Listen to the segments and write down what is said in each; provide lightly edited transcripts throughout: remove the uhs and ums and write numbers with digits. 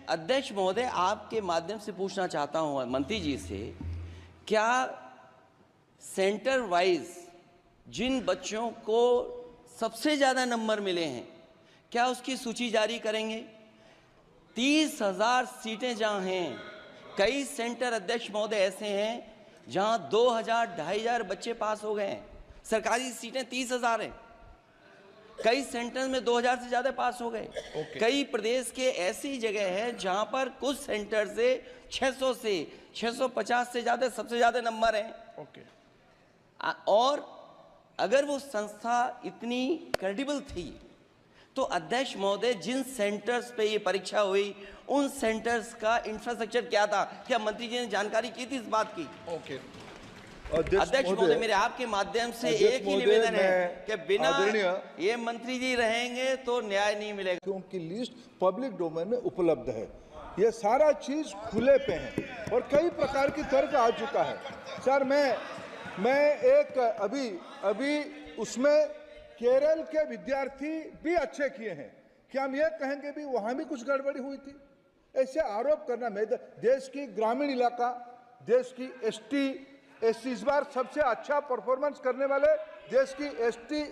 अध्यक्ष महोदय, आपके माध्यम से पूछना चाहता हूं मंत्री जी से, क्या सेंटर वाइज जिन बच्चों को सबसे ज़्यादा नंबर मिले हैं, क्या उसकी सूची जारी करेंगे? 30,000 सीटें जहां हैं, कई सेंटर अध्यक्ष महोदय ऐसे हैं जहां 2,000, 2,500 बच्चे पास हो गए हैं। सरकारी सीटें 30,000 हैं, कई सेंटर में 2,000 से ज़्यादा पास हो गए। कई प्रदेश के ऐसी जगह है जहां पर कुछ सेंटर से 600 से 650 से ज़्यादा सबसे ज़्यादा नंबर हैं। और अगर वो संस्था इतनी क्रेडिबल थी तो अध्यक्ष महोदय, जिन सेंटर्स पे ये परीक्षा हुई उन सेंटर्स का इंफ्रास्ट्रक्चर क्या था? क्या मंत्री जी ने जानकारी की थी इस बात की? अध्यक्ष महोदय, मेरे आपके माध्यम से एक ही निवेदन है कि बिना ये मंत्री जी रहेंगे तो न्याय नहीं मिलेगा, क्योंकि लिस्ट पब्लिक डोमेन में उपलब्ध है। ये सारा चीज खुले पे है और कई प्रकार की तर्क आ चुका है। सर, मैं एक अभी उसमें केरल के विद्यार्थी भी अच्छे किए हैं, क्या हम ये कहेंगे भी वहां भी कुछ गड़बड़ी हुई थी? ऐसे आरोप करना, देश की ग्रामीण इलाका, देश की एसटी इस बार सबसे अच्छा परफॉर्मेंस करने वाले देश की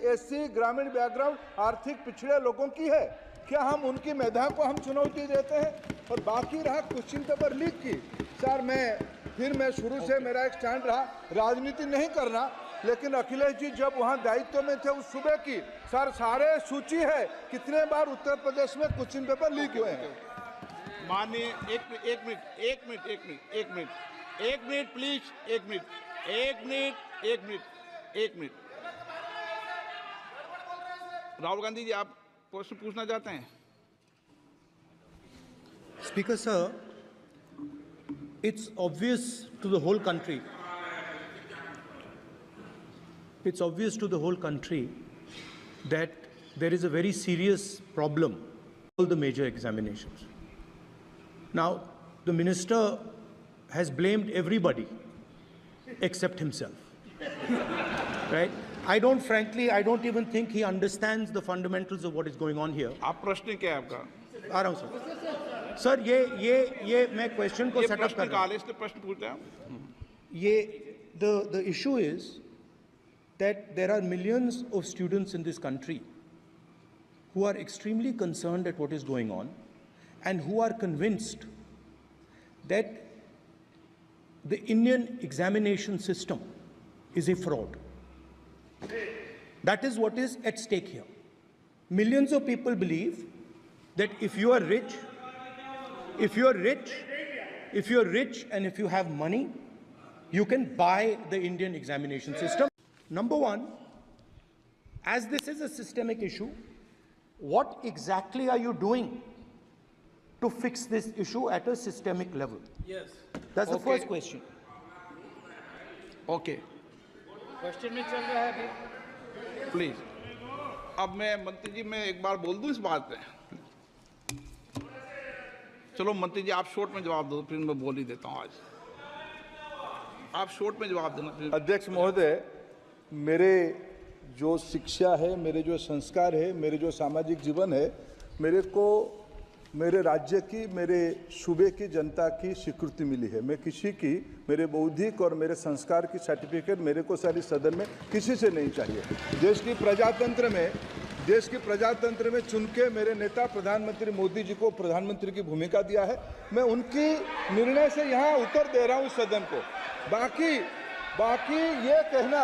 एससी ग्रामीण बैकग्राउंड आर्थिक पिछड़े लोगों की है। क्या हम उनकी मेधा को हम चुनौती देते हैं? और बाकी रहा क्वेश्चन पेपर लीक की, सर मैं शुरू से मेरा एक स्टैंड रहा, राजनीति नहीं करना, लेकिन अखिलेश जी जब वहाँ दायित्व में थे उस सूबे की, सर सारे सूची है कितने बार उत्तर प्रदेश में क्वेश्चन पेपर लीक हुए हैं। माननीय एक मिनट प्लीज, एक मिनट। राहुल गांधी जी, आप प्रश्न पूछना चाहते हैं? Speaker sir, it's obvious to the whole country. It's obvious to the whole country that there is a very serious problem in all the major examinations. Now, the minister has blamed everybody except himself, right? I don't even think he understands the fundamentals of what is going on here. आप प्रश्न क्या है आपका? आ रहा हूँ sir. ये मैं question को सेटअप कर रहा हूँ। इसलिए प्रश्न पूछते हैं। ये the issue is that there are millions of students in this country who are extremely concerned at what is going on and who are convinced that the Indian examination system is a fraud. That is what is at stake here. Millions of people believe that if you are rich and if you have money, you can buy the Indian examination system. Number one, as this is a systemic issue, what exactly are you doing to fix this issue at a systemic level? Yes. That's the first question. Okay. Question में चल रहा है अभी। Please. अब मैं मंत्री जी, मैं एक बार बोल दूं इस बात पे? चलो मंत्री जी, आप शॉर्ट में जवाब दो, फिर मैं बोल ही देता हूं। आज आप शॉर्ट में जवाब देना। अध्यक्ष महोदय, मेरे जो शिक्षा है, मेरे जो संस्कार है, मेरे जो सामाजिक जीवन है, मेरे को मेरे राज्य की, मेरे सूबे की जनता की स्वीकृति मिली है। मैं किसी की, मेरे बौद्धिक और मेरे संस्कार की सर्टिफिकेट मेरे को सारी सदन में किसी से नहीं चाहिए। देश की प्रजातंत्र में चुन के मेरे नेता प्रधानमंत्री मोदी जी को प्रधानमंत्री की भूमिका दिया है। मैं उनकी निर्णय से यहाँ उत्तर दे रहा हूँ सदन को। बाकी ये कहना